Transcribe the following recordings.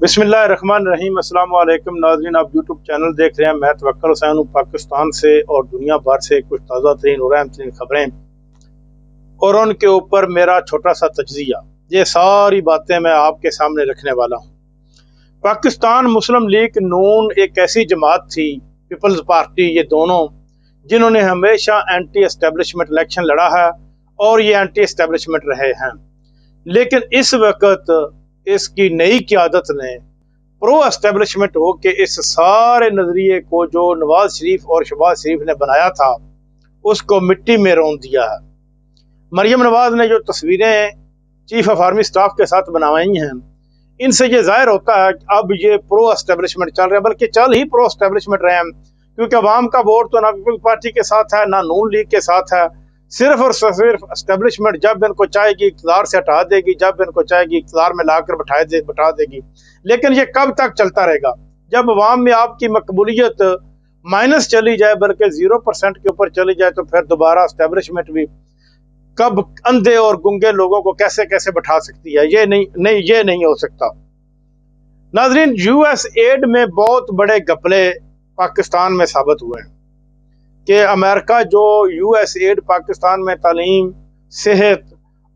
बिस्मिल्लाहिर्रहमानिर्रहीम। अस्सलाम वालेकुम नाज़रीन, आप यूट्यूब चैनल देख रहे हैं। मैं तवक्कुल हुसैन हूँ पाकिस्तान से और दुनिया भर से कुछ ताज़ा तरीन और अहम तरीन खबरें और उनके ऊपर मेरा छोटा सा तज्ज़िया। ये सारी बातें मैं आपके सामने रखने वाला हूँ। पाकिस्तान मुस्लिम लीग नून एक ऐसी जमात थी, पीपल्स पार्टी, ये दोनों जिन्होंने हमेशा एंटी एस्टेब्लिशमेंट इलेक्शन लड़ा है और ये एंटी एस्टेब्लिशमेंट रहे हैं। लेकिन इस वक्त इसकी नई क़यादत ने प्रो एस्टेब्लिशमेंट हो के इस सारे नजरिए को जो नवाज शरीफ और शहबाज शरीफ ने बनाया था उसको मिट्टी में रौंद दिया है। मरियम नवाज ने जो तस्वीरें चीफ ऑफ आर्मी स्टाफ के साथ बनवाई हैं, इनसे ये जाहिर होता है कि अब ये प्रो एस्टेब्लिशमेंट चल रहे हैं, बल्कि चल ही प्रो एस्टेब्लिशमेंट रहे हैं, क्योंकि अवाम का वोट तो ना पीपल्स पार्टी के साथ है ना नून लीग के साथ है। सिर्फ और सिर्फ एस्टेब्लिशमेंट जब इनको चाहेगी इक़्तिदार से हटा देगी, जब इनको चाहेगी इक़्तिदार में लाकर बैठा देगी। लेकिन ये कब तक चलता रहेगा? जब अवाम में आपकी मकबूलियत माइनस चली जाए, बल्कि 0% के ऊपर चली जाए, तो फिर दोबारा एस्टेब्लिशमेंट भी कब अंधे और गुंगे लोगों को कैसे कैसे बैठा सकती है? ये नहीं हो सकता। नाजरीन, यूएस एड में बहुत बड़े घपले पाकिस्तान में साबित हुए हैं कि अमेरिका जो यूएस एड पाकिस्तान में तालीम, सेहत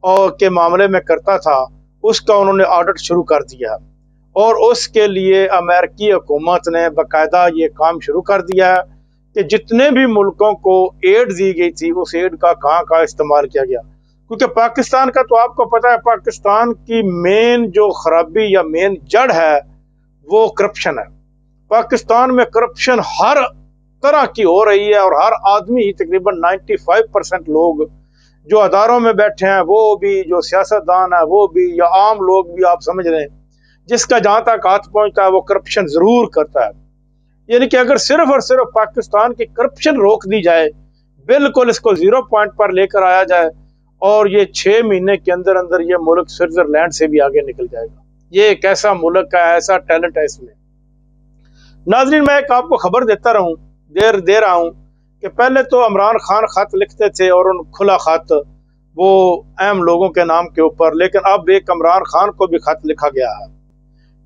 और के मामले में करता था, उसका उन्होंने ऑडिट शुरू कर दिया और उसके लिए अमेरिकी हुकूमत ने बाकायदा ये काम शुरू कर दिया है कि जितने भी मुल्कों को एड दी गई थी उस एड का कहाँ इस्तेमाल किया गया। क्योंकि पाकिस्तान का तो आपको पता है, पाकिस्तान की मेन जो खराबी या मेन जड़ है वो करप्शन है। पाकिस्तान में करप्शन हर तरह की हो रही है और हर आदमी ही, तकरीबन 95% लोग जो अदारों में बैठे हैं, वो भी जो सियासतदान है वो भी, या आम लोग भी, आप समझ रहे हैं, जिसका जहां तक हाथ पहुंचता है वो करप्शन जरूर करता है। यानी कि अगर सिर्फ और सिर्फ पाकिस्तान की करप्शन रोक दी जाए, बिल्कुल इसको 0 पॉइंट पर लेकर आया जाए, और ये 6 महीने के अंदर अंदर ये मुल्क स्विट्जरलैंड से भी आगे निकल जाएगा। ये एक ऐसा मुल्क है, ऐसा टैलेंट है इसमें। नाजरीन, मैं एक आपको खबर दे रहा हूं कि पहले तो इमरान खान खत लिखते थे और उन खुला खत वो अहम लोगों के नाम के ऊपर, लेकिन अब एक इमरान खान को भी खत लिखा गया है,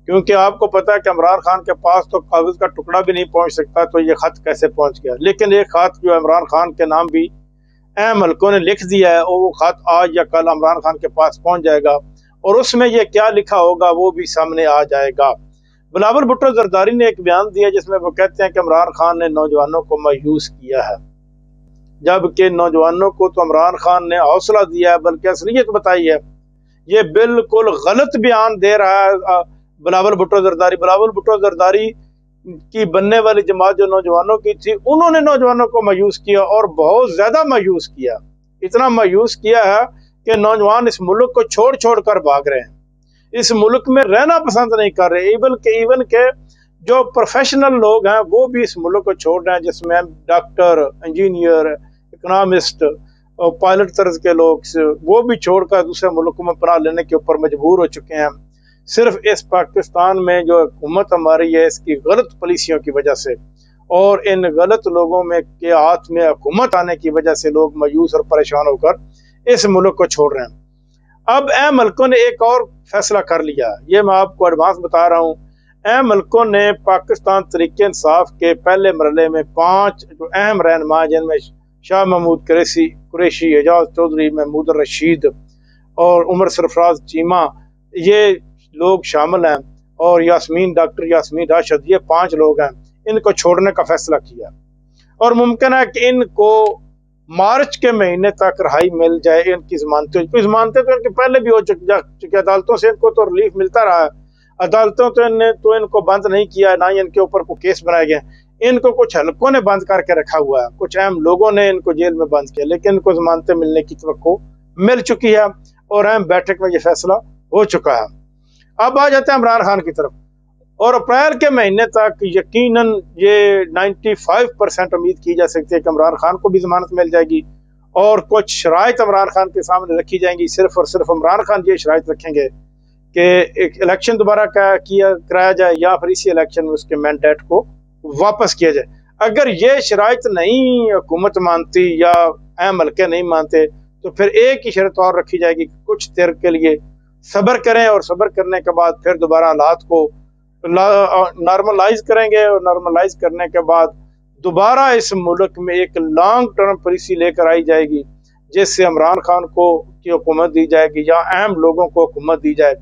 क्योंकि आपको पता है कि इमरान खान के पास तो कागज का टुकड़ा भी नहीं पहुंच सकता, तो ये खत कैसे पहुंच गया। लेकिन एक खत जो इमरान खान के नाम भी अहम हल्कों ने लिख दिया है, और वो खत आज या कल इमरान खान के पास पहुंच जाएगा और उसमें ये क्या लिखा होगा वो भी सामने आ जाएगा। बिलावल भुट्टो जरदारी ने एक बयान दिया जिसमें वो कहते हैं कि इमरान खान ने नौजवानों को मायूस किया है, जबकि नौजवानों को तो इमरान खान ने हौसला दिया है, बल्कि असलियत बताई है। ये बिल्कुल गलत बयान दे रहा है बिलावल भुट्टो जरदारी की बनने वाली जमात जो नौजवानों की थी, उन्होंने नौजवानों को मायूस किया और बहुत ज्यादा मायूस किया। इतना मायूस किया है कि नौजवान इस मुल्क को छोड़ छोड़ कर भाग रहे हैं, इस मुल्क में रहना पसंद नहीं कर रहे। इवन के जो प्रोफेशनल लोग हैं वो भी इस मुल्क को छोड़ रहे हैं, जिसमें डॉक्टर, इंजीनियर, इकोनॉमिस्ट और पायलट तर्ज के लोग, वो भी छोड़कर दूसरे मुल्कों में पनाह लेने के ऊपर मजबूर हो चुके हैं। सिर्फ इस पाकिस्तान में जो हुकूमत हमारी है, इसकी गलत पॉलिसियों की वजह से और इन गलत लोगों में के हाथ में हुकूमत आने की वजह से लोग मायूस और परेशान होकर इस मुल्क को छोड़ रहे हैं। अब अहम हल्कों ने एक और फैसला कर लिया, ये मैं आपको एडवांस बता रहा हूँ। अहम हल्कों ने पाकिस्तान तहरीक इंसाफ के पहले मरहले में 5 जो अहम रहनुमा, जिनमें शाह महमूद कुरैशी, एजाज चौधरी, महमूद रशीद और उमर सरफराज चीमा, ये लोग शामिल हैं, और डॉक्टर यास्मीन राशिद, ये 5 लोग हैं, इनको छोड़ने का फैसला किया। और मुमकिन है कि इनको मार्च के महीने तक रहाई मिल जाए। इनकी जमानतें तो इनके पहले भी हो चुकी, अदालतों से इनको तो रिलीफ मिलता रहा है। अदालतों तो इनको बंद नहीं किया, ना ही इनके ऊपर कोई केस बनाए गए। इनको कुछ हल्कों ने बंद करके रखा हुआ है, कुछ अहम लोगों ने इनको जेल में बंद किया, लेकिन इनको जमानतें मिलने की तवक्को मिल चुकी है और अहम बैठक में यह फैसला हो चुका है। अब आ जाते हैं इमरान खान की तरफ, और अप्रैल के महीने तक यकीनन ये 95% उम्मीद की जा सकती है कि इमरान खान को भी जमानत मिल जाएगी और कुछ शराइत इमरान खान के सामने रखी जाएंगी। सिर्फ और सिर्फ इमरान खान ये शराइत रखेंगे कि एक इलेक्शन दोबारा कराया जाए या फिर इसी इलेक्शन में उसके मैंडेट को वापस किया जाए। अगर ये शराइत नहीं हुकूमत मानती या अहम हल्के नहीं मानते, तो फिर एक ही शर्त और रखी जाएगी कि कुछ देर के लिए सब्र करें और सब्र करने के बाद फिर दोबारा हालात को नॉर्मलाइज करेंगे और नॉर्मलाइज करने के बाद दोबारा इस मुल्क में एक लॉन्ग टर्म पॉलिसी लेकर आई जाएगी, जिससे इमरान खान को की हुकूमत दी जाएगी या अहम लोगों को हुकूमत दी जाए,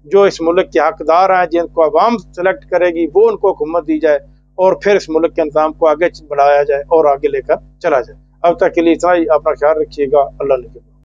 जो इस मुल्क के हकदार हैं, जिनको अवाम सेलेक्ट करेगी, वो उनको हुकूमत दी जाए और फिर इस मुल्क के निज़ाम को आगे बढ़ाया जाए और आगे लेकर चला जाए। अब तक के लिए इतना ही। अपना ख्याल रखिएगा। अल्लाह ने